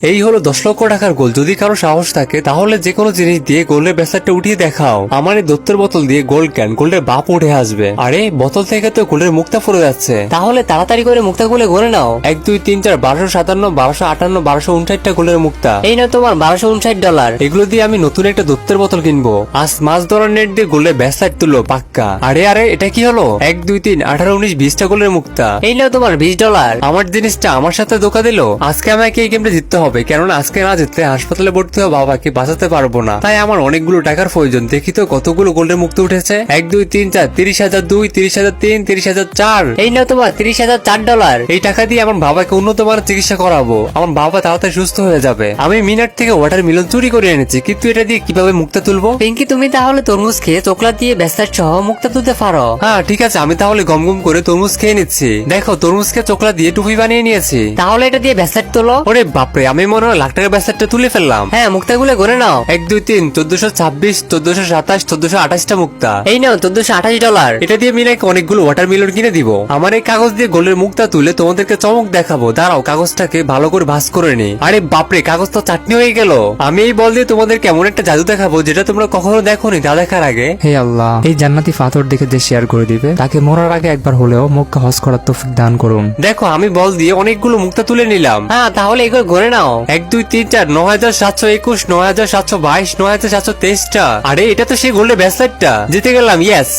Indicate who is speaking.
Speaker 1: এই হলো 10 লক্ষ টাকার গোল। যদি কারো সাহস থাকে তাহলে যে কোনো জিনিস দিয়ে গোল্ডের ব্যাসারটা উঠিয়ে দেখাও। আমার এই দত্তের বোতল দিয়ে গোল্ড ক্যান, গোল্ডের বাপ উঠে আসবে। আরে বোতল থেকে তো গোল্ডের মুক্তা পড়ে যাচ্ছে।
Speaker 2: তাহলে তাড়াতাড়ি করে মুক্তা গুলো গনে নাও।
Speaker 1: 1 2 3 4 1257 1258 1259টা গোল্ডের মুক্তা।
Speaker 2: এই নাও তোমার $1259।
Speaker 1: এগুলো দিয়ে আমি নতুন একটা দত্তের বোতল কিনবো। আজ মাছ ধরার নেট দিয়ে গোল্ডের ব্যাসার তুললো পাক্কা। আরে আরে এটা কি হলো? 1 2 3 18 19 20টা গোল্ডের মুক্তা।
Speaker 2: এই নাও তোমার $20।
Speaker 1: আমার জিনিসটা আমার সাথে ধোকা দিল। আজকে আমাকে এই গেমটা জিততে হবে, কেননা আজকে না জিতলে হাসপাতালে ভর্তি হয়ে বাবাকে বাঁচাতে পারবো না। তাই আমার অনেকগুলো টাকার প্রয়োজন। দেখি তো কতগুলো গোল্ডের মুক্ত উঠেছে। 1 2 3 4 30,002 30,003 30,004।
Speaker 2: এই নাও তোমার $30,004।
Speaker 1: এই টাকা দিয়ে আমার বাবাকে উন্নত মানের চিকিৎসা করাবো। আমার বাবা তাড়াতাড়ি সুস্থ হয়ে যাবে। আমি মিনার থেকে ওয়াটার মিলন চুরি করে এনেছি, কিন্তু এটা দিয়ে কিভাবে মুক্তা তুলবো?
Speaker 2: পিঙ্কি, তুমি তাহলে তরমুজ খেয়ে চোকলা দিয়ে ব্যাসার সহ মুক্তা তুলতে পারো।
Speaker 1: হ্যাঁ ঠিক আছে, আমি তাহলে গম গম করে তরমুজ খেয়ে নিচ্ছি। দেখো তরমুজকে চোকলা দিয়ে টুপি বানিয়ে নিয়েছি।
Speaker 2: তাহলে এটা দিয়ে ব্যাসার তোলো।
Speaker 1: ওরে বাপরে, আমি মনে হয় লাখ টাকার ব্যাসারটা তুলে ফেললাম।
Speaker 2: হ্যাঁ, মুক্তা গুলো গনে নাও।
Speaker 1: 1 2 3 1426 1427 1428টা মুক্তা।
Speaker 2: এই নাও $1428।
Speaker 1: এটা দিয়ে মিনাকে অনেকগুলো ওয়াটার মিলন কিনে দিব। আমার এই কাগজ দিয়ে গোল্ডের মুক্তা তুলে তোমাদেরকে চমক দেখাবো। দাঁড়াও, কাগজটাকে ভালো করে ভাঁজ করে নি। আরে বাপরে, কাগজ তো চাটনি হয়ে গেল। আমি এই বল দিয়ে তোমাদেরকে এমন একটা জাদু দেখাবো যেটা তোমরা কখনো দেখোনি। তা দেখার আগে
Speaker 3: হে আল্লাহ, এই জান্নাতি পাথর দেখে যে শেয়ার করে দিবে তাকে মরার আগে একবার হলেও মক্কা হজ করার তৌফিক দান করুন।
Speaker 1: দেখো, আমি বল দিয়ে অনেকগুলো মুক্তা তুলে নিলাম।
Speaker 2: হ্যাঁ, তাহলে এগুলো গনে নাও।
Speaker 1: 1 2 3 4 9721 9722 9723টা। আরে এটা তো সেই গোল্ডের ব্যাসলেটটা। জিতে গেলাম, ইয়েস।